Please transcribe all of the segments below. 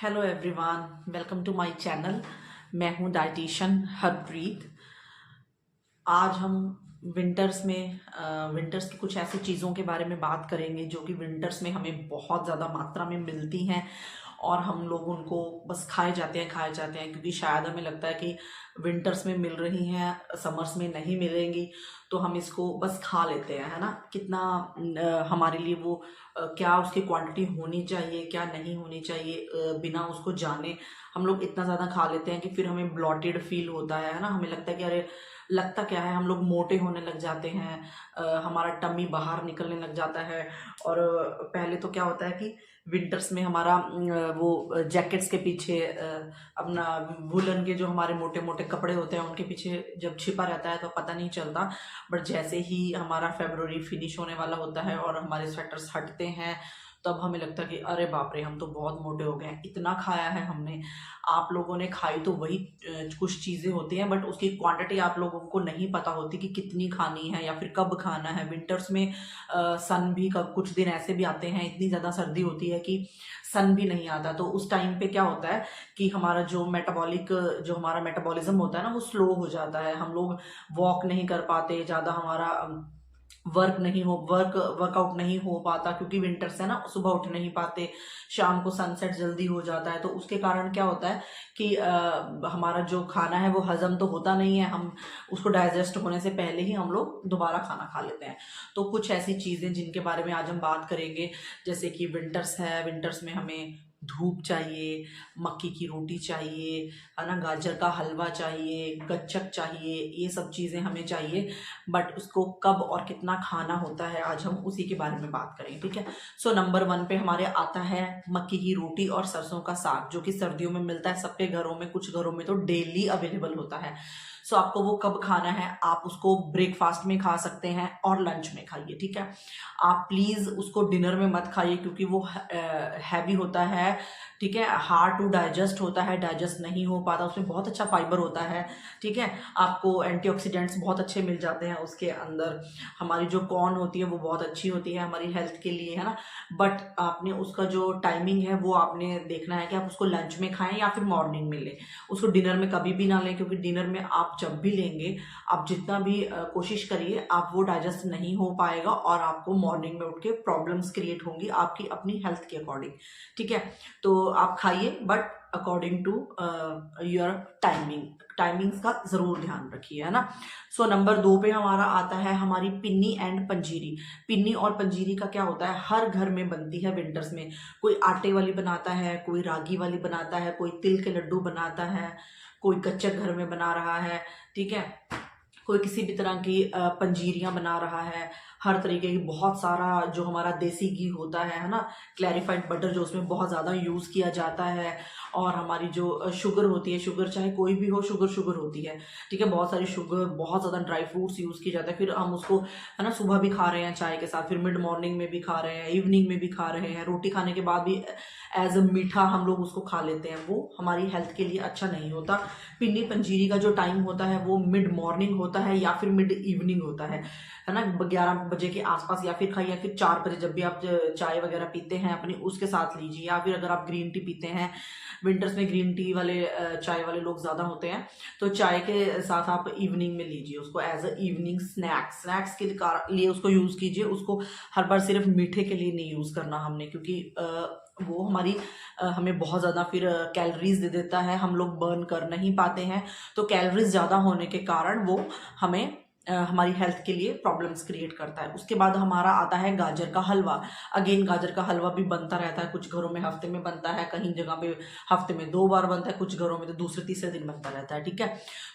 Hello everyone, welcome to my channel. मैं हूं dietitian Harpreet. आज हम विंटर्स की कुछ ऐसी चीज़ों के बारे में बात करेंगे जो कि विंटर्स में हमें बहुत ज़्यादा मात्रा में मिलती हैं और हम लोग उनको बस खाए जाते हैं क्योंकि शायद हमें लगता है कि विंटर्स में मिल रही हैं, समर्स में नहीं मिलेंगी, तो हम इसको बस खा लेते हैं, है ना। कितना हमारे लिए वो क्या उसकी क्वांटिटी होनी चाहिए, क्या नहीं होनी चाहिए, बिना उसको जाने हम लोग इतना ज़्यादा खा लेते हैं कि फिर हमें ब्लॉटेड फील होता है ना। हमें लगता है कि अरे, लगता क्या है, हम लोग मोटे होने लग जाते हैं, हमारा टमी बाहर निकलने लग जाता है। और पहले तो क्या होता है कि विंटर्स में हमारा वो जैकेट्स के पीछे अपना वुलन के जो हमारे मोटे मोटे कपड़े होते हैं उनके पीछे जब छिपा रहता है तो पता नहीं चलता। बट जैसे ही हमारा फेब्रुवरी फिनिश होने वाला होता है और हमारे स्वेटर्स हटते हैं, तब हमें लगता है कि अरे बाप रे, हम तो बहुत मोटे हो गए हैं, इतना खाया है हमने। आप लोगों ने खाई तो वही कुछ चीज़ें होती हैं, बट उसकी क्वांटिटी आप लोगों को नहीं पता होती कि कितनी खानी है या फिर कब खाना है। विंटर्स में सन भी कब कुछ दिन ऐसे भी आते हैं, इतनी ज़्यादा सर्दी होती है कि सन भी नहीं आता। तो उस टाइम पे क्या होता है कि हमारा जो हमारा मेटाबॉलिज्म होता है ना, वो स्लो हो जाता है। हम लोग वॉक नहीं कर पाते ज़्यादा, हमारा वर्कआउट नहीं हो पाता क्योंकि विंटर्स है ना, सुबह उठ नहीं पाते, शाम को सनसेट जल्दी हो जाता है। तो उसके कारण क्या होता है कि हमारा जो खाना है वो हजम तो होता नहीं है, हम उसको डाइजेस्ट होने से पहले ही हम लोग दोबारा खाना खा लेते हैं। तो कुछ ऐसी चीज़ें जिनके बारे में आज हम बात करेंगे, जैसे कि विंटर्स है, विंटर्स में हमें धूप चाहिए, मक्की की रोटी चाहिए, है ना, गाजर का हलवा चाहिए, गच्चक चाहिए, ये सब चीज़ें हमें चाहिए। बट उसको कब और कितना खाना होता है, आज हम उसी के बारे में बात करेंगे, ठीक है। सो नंबर 1 पे हमारे आता है मक्की की रोटी और सरसों का साग, जो कि सर्दियों में मिलता है सबके घरों में, कुछ घरों में तो डेली अवेलेबल होता है। सो आपको वो कब खाना है, आप उसको ब्रेकफास्ट में खा सकते हैं और लंच में खाइए, ठीक है। आप प्लीज उसको डिनर में मत खाइए क्योंकि वो हैवी होता है, ठीक है, हार्ड टू डाइजेस्ट होता है, डाइजेस्ट नहीं हो पाता, उसमें बहुत अच्छा फाइबर होता है, ठीक है। आपको एंटीऑक्सीडेंट्स बहुत अच्छे मिल जाते हैं उसके अंदर। हमारी जो कॉर्न होती है वो बहुत अच्छी होती है हमारी हेल्थ के लिए, है ना। बट आपने उसका जो टाइमिंग है वो आपने देखना है कि आप उसको लंच में खाएं या फिर मॉर्निंग में लें। उसको डिनर में कभी भी ना लें, क्योंकि डिनर में आप जब भी लेंगे, आप जितना भी कोशिश करिए, आप वो डाइजेस्ट नहीं हो पाएगा और आपको मॉर्निंग में उठ के प्रॉब्लम्स क्रिएट होंगी आपकी अपनी हेल्थ के अकॉर्डिंग, ठीक है। तो आप खाइए but according to your timings का जरूर ध्यान रखिए, है ना। सो नंबर 2 पे हमारा आता है हमारी पिन्नी एंड पंजीरी। पिन्नी और पंजीरी का क्या होता है, हर घर में बनती है विंटर्स में। कोई आटे वाली बनाता है, कोई रागी वाली बनाता है, कोई तिल के लड्डू बनाता है, कोई कच्चा घर में बना रहा है, ठीक है, कोई किसी भी तरह की पंजीरियां बना रहा है। हर तरीके की, बहुत सारा जो हमारा देसी घी होता है ना, क्लैरिफाइड बटर जो उसमें बहुत ज़्यादा यूज़ किया जाता है। और हमारी जो शुगर होती है, शुगर चाहे कोई भी हो, शुगर शुगर होती है, ठीक है। बहुत सारी शुगर, बहुत ज़्यादा ड्राई फ्रूट्स यूज़ किए जाते हैं। फिर हम उसको, है ना, सुबह भी खा रहे हैं चाय के साथ, फिर मिड मॉर्निंग में भी खा रहे हैं, इवनिंग में भी खा रहे हैं, रोटी खाने के बाद भी एज अ मीठा हम लोग उसको खा लेते हैं। वो हमारी हेल्थ के लिए अच्छा नहीं होता। पिन्नी पंजीरी का जो टाइम होता है वो मिड मॉर्निंग होता है या फिर मिड इवनिंग होता है ना। 11 बजे के आसपास, या फिर खाइए, या फिर 4 बजे, जब भी आप चाय वगैरह पीते हैं अपनी, उसके साथ लीजिए। या फिर अगर आप ग्रीन टी पीते हैं, विंटर्स में ग्रीन टी वाले चाय वाले लोग ज़्यादा होते हैं, तो चाय के साथ आप इवनिंग में लीजिए उसको एज अ इवनिंग स्नैक्स के लिए उसको यूज़ कीजिए। उसको हर बार सिर्फ मीठे के लिए नहीं यूज़ करना हमने, क्योंकि वो हमें बहुत ज़्यादा फिर कैलोरीज दे देता है, हम लोग बर्न कर नहीं पाते हैं। तो कैलोरीज ज़्यादा होने के कारण वो हमें हमारी हेल्थ के लिए प्रॉब्लम्स क्रिएट करता है। उसके बाद हमारा आता है गाजर का हलवा। अगेन गाजर का हलवा भी बनता रहता है, कुछ घरों में हफ्ते में बनता है, कहीं जगह पे हफ्ते में 2 बार बनता है, कुछ घरों में तो दूसरे तीसरे दिन बनता रहता है, ठीक है।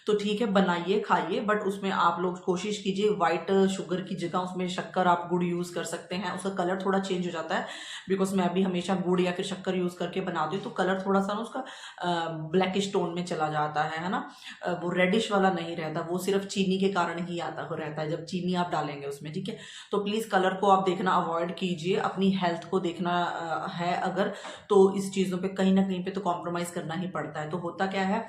तो ठीक है, बनाइए, खाइए, बट उसमें आप लोग कोशिश कीजिए व्हाइट शुगर की जगह उसमें शक्कर, आप गुड़ यूज़ कर सकते हैं। उसका कलर थोड़ा चेंज हो जाता है, बिकॉज मैं भी हमेशा गुड़ या फिर शक्कर यूज़ करके बनाती हूँ, तो कलर थोड़ा सा ना उसका ब्लैकिश टोन में चला जाता है ना। वो रेडिश वाला नहीं रहता, वो सिर्फ चीनी के कारण ही आता हो रहता है, जब चीनी आप डालेंगे उसमें, ठीक है। तो प्लीज़ कलर को आप देखना अवॉइड कीजिए, अपनी हेल्थ को देखना है अगर, तो इस चीज़ों पे कहीं ना कहीं पे तो कॉम्प्रोमाइज़ करना ही पड़ता है। तो होता क्या है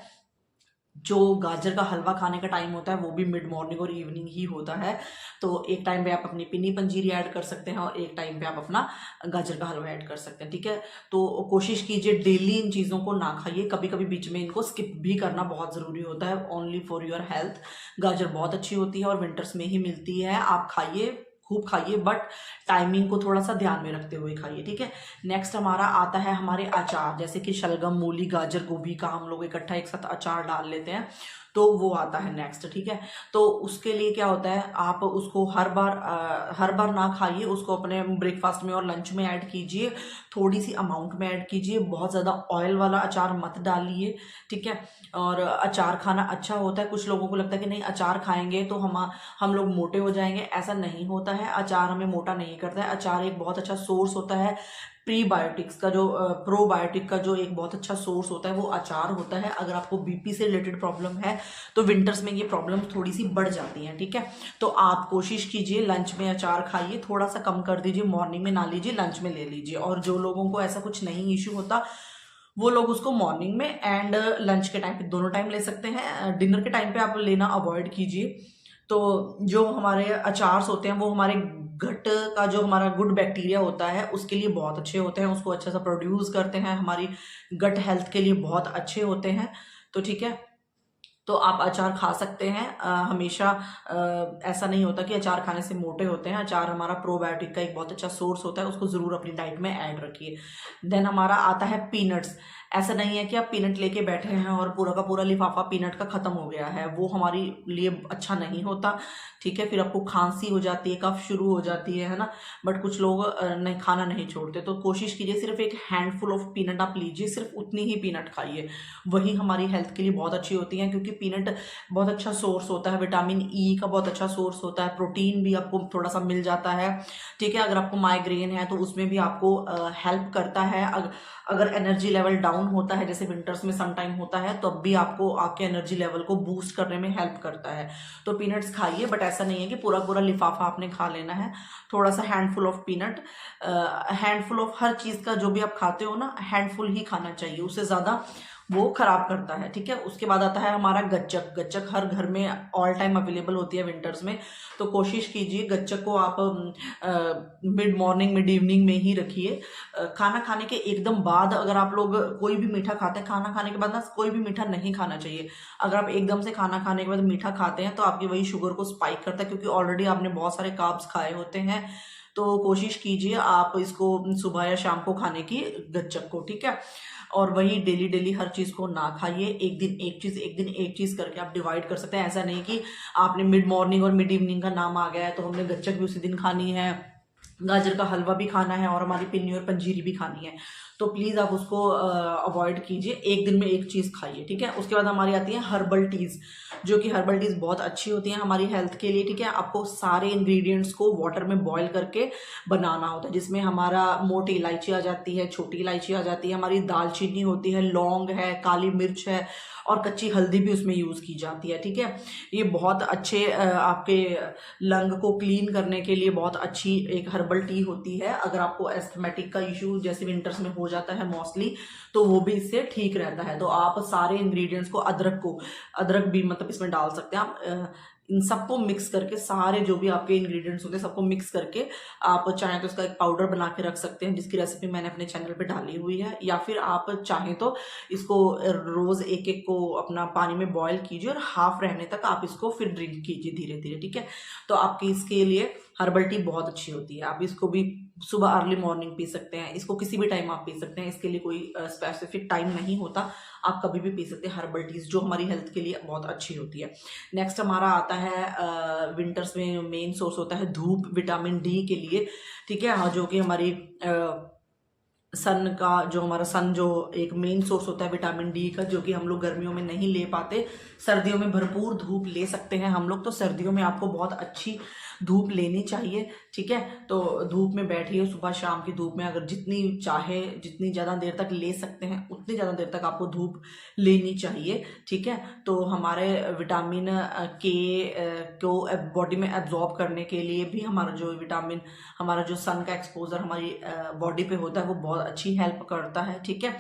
जो गाजर का हलवा खाने का टाइम होता है वो भी मिड मॉर्निंग और इवनिंग ही होता है। तो एक टाइम पे आप अपनी पिनी पंजीरी ऐड कर सकते हैं और एक टाइम पे आप अपना गाजर का हलवा ऐड कर सकते हैं, ठीक है। तो कोशिश कीजिए डेली इन चीज़ों को ना खाइए, कभी कभी बीच में इनको स्किप भी करना बहुत ज़रूरी होता है, ओनली फॉर योर हेल्थ। गाजर बहुत अच्छी होती है और विंटर्स में ही मिलती है, आप खाइए, खूब खाइए, बट टाइमिंग को थोड़ा सा ध्यान में रखते हुए खाइए, ठीक है। नेक्स्ट हमारा आता है हमारे अचार, जैसे कि शलगम, मूली, गाजर, गोभी का हम लोग इकट्ठा एक साथ अचार डाल लेते हैं, तो वो आता है नेक्स्ट, ठीक है। तो उसके लिए क्या होता है, आप उसको हर बार ना खाइए, उसको अपने ब्रेकफास्ट में और लंच में ऐड कीजिए, थोड़ी सी अमाउंट में ऐड कीजिए, बहुत ज़्यादा ऑयल वाला अचार मत डालिए, ठीक है। और अचार खाना अच्छा होता है, कुछ लोगों को लगता है कि नहीं अचार खाएंगे तो हम लोग मोटे हो जाएंगे, ऐसा नहीं होता है, अचार हमें मोटा नहीं करता है। अचार एक बहुत अच्छा सोर्स होता है प्रीबायोटिक्स का, जो प्रोबायोटिक का जो एक बहुत अच्छा सोर्स होता है वो अचार होता है। अगर आपको बीपी से रिलेटेड प्रॉब्लम है तो विंटर्स में ये प्रॉब्लम थोड़ी सी बढ़ जाती है, ठीक है। तो आप कोशिश कीजिए लंच में अचार खाइए, थोड़ा सा कम कर दीजिए, मॉर्निंग में ना लीजिए, लंच में ले लीजिए। और जो लोगों को ऐसा कुछ नहीं इश्यू होता वो लोग उसको मॉर्निंग में एंड लंच के टाइम पे दोनों टाइम ले सकते हैं, डिनर के टाइम पे आप लेना अवॉइड कीजिए। तो जो हमारे अचार्स होते हैं वो हमारे गट का जो हमारा गुड बैक्टीरिया होता है उसके लिए बहुत अच्छे होते हैं, उसको अच्छा सा प्रोड्यूस करते हैं, हमारी गट हेल्थ के लिए बहुत अच्छे होते हैं। तो ठीक है, तो आप अचार खा सकते हैं। हमेशा ऐसा नहीं होता कि अचार खाने से मोटे होते हैं, अचार हमारा प्रोबायोटिक का एक बहुत अच्छा सोर्स होता है, उसको ज़रूर अपनी डाइट में ऐड रखिए। देन हमारा आता है पीनट्स। ऐसा नहीं है कि आप पीनट लेके बैठे हैं और पूरा का पूरा लिफाफा पीनट का ख़त्म हो गया है, वो हमारी लिए अच्छा नहीं होता, ठीक है। फिर आपको खांसी हो जाती है, कफ शुरू हो जाती है ना। बट कुछ लोग नहीं, खाना नहीं छोड़ते, तो कोशिश कीजिए सिर्फ एक हैंडफुल ऑफ पीनट आप लीजिए, सिर्फ उतनी ही पीनट खाइए, वही हमारी हेल्थ के लिए बहुत अच्छी होती है, क्योंकि पीनट बहुत अच्छा सोर्स होता है, विटामिन ई का बहुत अच्छा सोर्स होता है, प्रोटीन भी आपको थोड़ा सा मिल जाता है, ठीक है। अगर आपको माइग्रेन है तो उसमें भी आपको हेल्प करता है। अगर एनर्जी लेवल डाउन होता है, जैसे विंटर्स में सम टाइम होता है, तो अब भी आपको आपके एनर्जी लेवल को बूस्ट करने में हेल्प करता है। तो पीनट्स खाइए, बट ऐसा नहीं है कि पूरा पूरा लिफाफा आपने खा लेना है, थोड़ा सा handful of peanut, handful of हर चीज़ का जो भी आप खाते हो ना, हैंडफुल ही खाना चाहिए, उससे ज़्यादा वो खराब करता है, ठीक है। उसके बाद आता है हमारा गच्चक। गच्चक हर घर में ऑल टाइम अवेलेबल होती है विंटर्स में, तो कोशिश कीजिए गच्चक को आप मिड मॉर्निंग मिड इवनिंग में ही रखिए। खाना खाने के एकदम बाद अगर आप लोग कोई भी मीठा खाते हैं, खाना खाने के बाद ना कोई भी मीठा नहीं खाना चाहिए। अगर आप एकदम से खाना खाने के बाद मीठा खाते हैं तो आपकी वही शुगर को स्पाइक करता है, क्योंकि ऑलरेडी आपने बहुत सारे कार्ब्स खाए होते हैं। तो कोशिश कीजिए आप इसको सुबह या शाम को खाने की, गच्चक को, ठीक है। और वही डेली डेली हर चीज़ को ना खाइए, एक दिन एक चीज़, एक दिन एक चीज़ करके आप डिवाइड कर सकते हैं। ऐसा नहीं कि आपने मिड मॉर्निंग और मिड इवनिंग का नाम आ गया है तो हमने गच्चक भी उसी दिन खानी है, गाजर का हलवा भी खाना है और हमारी पिन्नी और पंजीरी भी खानी है। तो प्लीज़ आप उसको अवॉइड कीजिए, एक दिन में एक चीज़ खाइए, ठीक है। उसके बाद हमारी आती है हर्बल टीज़, जो कि हर्बल टीज़ बहुत अच्छी होती हैं हमारी हेल्थ के लिए, ठीक है। आपको सारे इंग्रेडिएंट्स को वाटर में बॉईल करके बनाना होता है, जिसमें हमारा मोटी इलायची आ जाती है, छोटी इलायची आ जाती है, हमारी दालचीनी होती है, लौंग है, काली मिर्च है और कच्ची हल्दी भी उसमें यूज़ की जाती है, ठीक है। ये बहुत अच्छे आपके लंग को क्लीन करने के लिए बहुत अच्छी एक हर्बल टी होती है। अगर आपको एस्थमेटिक का इशू जैसे विंटर्स में हो जाता है मोस्टली, तो वो भी इससे ठीक रहता है। तो आप सारे इंग्रेडिएंट्स को, अदरक भी मतलब इसमें डाल सकते हैं आप, इन सबको मिक्स करके, सारे जो भी आपके इंग्रेडिएंट्स होते हैं सबको मिक्स करके आप चाहें तो इसका एक पाउडर बना के रख सकते हैं, जिसकी रेसिपी मैंने अपने चैनल पे डाली हुई है। या फिर आप चाहें तो इसको रोज एक एक को अपना पानी में बॉईल कीजिए और हाफ रहने तक आप इसको फिर ड्रिंक कीजिए धीरे धीरे, ठीक है। तो आपकी इसके लिए हर्बल टी बहुत अच्छी होती है। आप इसको भी सुबह अर्ली मॉर्निंग पी सकते हैं, इसको किसी भी टाइम आप पी सकते हैं, इसके लिए कोई स्पेसिफिक टाइम नहीं होता, आप कभी भी पी सकते हैं हर्बल टीज, जो हमारी हेल्थ के लिए बहुत अच्छी होती है। नेक्स्ट हमारा आता है विंटर्स में मेन सोर्स होता है धूप, विटामिन डी के लिए, ठीक है। हाँ, जो कि हमारी सन का, जो हमारा सन जो एक मेन सोर्स होता है विटामिन डी का, जो कि हम लोग गर्मियों में नहीं ले पाते, सर्दियों में भरपूर धूप ले सकते हैं हम लोग। तो सर्दियों में आपको बहुत अच्छी धूप लेनी चाहिए, ठीक है। तो धूप में बैठिए, सुबह शाम की धूप में अगर जितनी चाहे, जितनी ज़्यादा देर तक ले सकते हैं उतनी ज़्यादा देर तक आपको धूप लेनी चाहिए, ठीक है। तो हमारे विटामिन के को बॉडी में एब्जॉर्ब करने के लिए भी हमारा जो सन का एक्सपोजर हमारी बॉडी पे होता है वो बहुत अच्छी हेल्प करता है, ठीक है।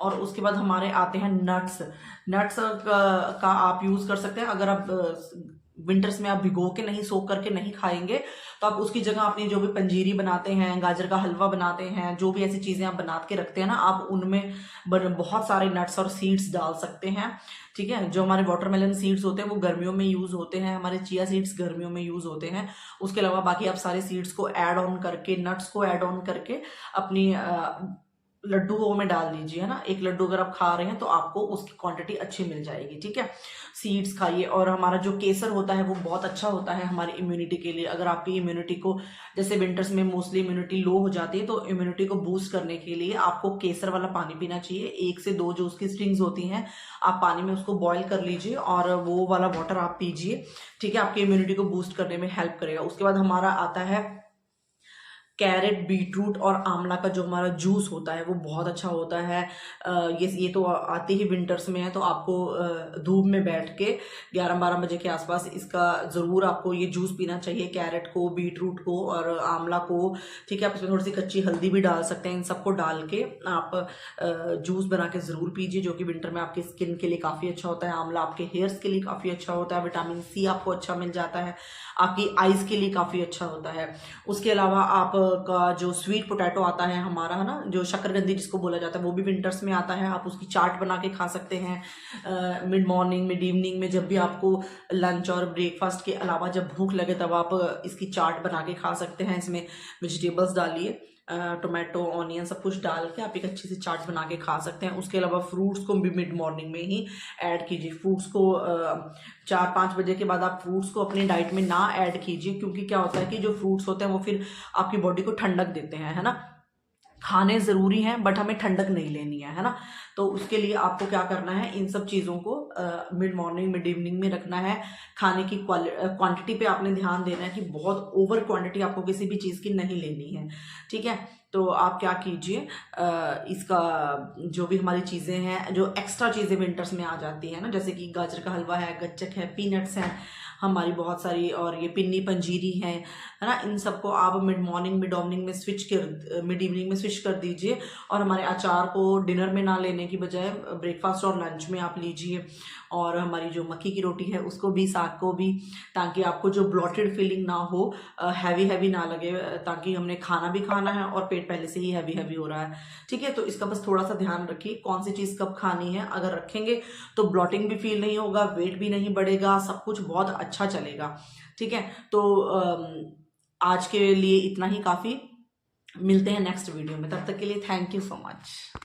और उसके बाद हमारे आते हैं नट्स। नट्स का आप यूज़ कर सकते हैं। अगर आप विंटर्स में आप भिगो के नहीं, सोख करके नहीं खाएंगे, तो आप उसकी जगह अपनी जो भी पंजीरी बनाते हैं, गाजर का हलवा बनाते हैं, जो भी ऐसी चीज़ें आप बना के रखते हैं ना, आप उनमें बहुत सारे नट्स और सीड्स डाल सकते हैं, ठीक है। जो हमारे वाटरमेलन सीड्स होते हैं वो गर्मियों में यूज़ होते हैं, हमारे चिया सीड्स गर्मियों में यूज़ होते हैं। उसके अलावा बाकी आप सारे सीड्स को ऐड ऑन करके, नट्स को ऐड ऑन करके अपनी लड्डुओं में डाल दीजिए, है ना। एक लड्डू अगर आप खा रहे हैं तो आपको उसकी क्वांटिटी अच्छी मिल जाएगी, ठीक है। सीड्स खाइए। और हमारा जो केसर होता है वो बहुत अच्छा होता है हमारी इम्यूनिटी के लिए। अगर आपकी इम्यूनिटी को, जैसे विंटर्स में मोस्टली इम्यूनिटी लो हो जाती है, तो इम्यूनिटी को बूस्ट करने के लिए आपको केसर वाला पानी पीना चाहिए। 1 से 2 जो उसकी स्ट्रिंग्स होती हैं, आप पानी में उसको बॉईल कर लीजिए और वो वाला वाटर आप पीजिए, ठीक है। आपकी इम्यूनिटी को बूस्ट करने में हेल्प करेगा। उसके बाद हमारा आता है कैरेट, बीटरूट और आंवला का जो हमारा जूस होता है वो बहुत अच्छा होता है। ये तो आते ही विंटर्स में है, तो आपको धूप में बैठ के 11-12 बजे के आसपास इसका ज़रूर आपको ये जूस पीना चाहिए। कैरेट को, बीटरूट को और आंवला को, ठीक है। आप इसमें थोड़ी सी कच्ची हल्दी भी डाल सकते हैं। इन सबको डाल के आप जूस बना के ज़रूर पीजिए, जो कि विंटर में आपकी स्किन के लिए काफ़ी अच्छा होता है। आंवला आपके हेयर्स के लिए काफ़ी अच्छा होता है। विटामिन सी आपको अच्छा मिल जाता है, आपकी आइज़ के लिए काफ़ी अच्छा होता है। उसके अलावा आप का जो स्वीट पोटैटो आता है हमारा, है ना, जो शकरकंदी जिसको बोला जाता है, वो भी विंटर्स में आता है। आप उसकी चाट बना के खा सकते हैं मिड मॉर्निंग, मिड इवनिंग में, जब भी आपको लंच और ब्रेकफास्ट के अलावा जब भूख लगे तब आप इसकी चाट बना के खा सकते हैं। इसमें वेजिटेबल्स डालिए, टोमेटो, ऑनियन सब कुछ डाल के आप एक अच्छी सी चाट बना के खा सकते हैं। उसके अलावा फ्रूट्स को भी मिड मॉर्निंग में ही ऐड कीजिए। फ्रूट्स को 4-5 बजे के बाद आप फ्रूट्स को अपनी डाइट में ना ऐड कीजिए, क्योंकि क्या होता है कि जो फ्रूट्स होते हैं वो फिर आपकी बॉडी को ठंडक देते हैं, है ना। खाने ज़रूरी हैं बट हमें ठंडक नहीं लेनी है ना। तो उसके लिए आपको क्या करना है, इन सब चीज़ों को मिड मॉर्निंग, मिड इवनिंग में रखना है। खाने की क्वांटिटी पे आपने ध्यान देना है कि बहुत ओवर क्वांटिटी आपको किसी भी चीज़ की नहीं लेनी है, ठीक है। तो आप क्या कीजिए, इसका जो भी हमारी चीज़ें हैं, जो एक्स्ट्रा चीज़ें विंटर्स में आ जाती हैं ना, जैसे कि गाजर का हलवा है, गच्चक है, पीनट्स हैं हमारी बहुत सारी, और ये पिन्नी पंजीरी है ना, इन सबको आप mid morning, mid evening mid evening में स्विच कर दीजिए। और हमारे अचार को डिनर में ना लेने की बजाय ब्रेकफास्ट और लंच में आप लीजिए। और हमारी जो मक्की की रोटी है उसको भी, साग को भी, ताकि आपको जो ब्लॉटेड फीलिंग ना हो, हैवी हैवी ना लगे, ताकि हमने खाना भी खाना है और पेट पहले से ही हैवी हैवी हो रहा है, ठीक है। तो इसका बस थोड़ा सा ध्यान रखिए कौन सी चीज़ कब खानी है। अगर रखेंगे तो ब्लॉटिंग भी फील नहीं होगा, वेट भी नहीं बढ़ेगा, सब कुछ बहुत अच्छा चलेगा, ठीक है। तो आज के लिए इतना ही काफ़ी। मिलते हैं नेक्स्ट वीडियो में, तब तक के लिए थैंक यू सो मच।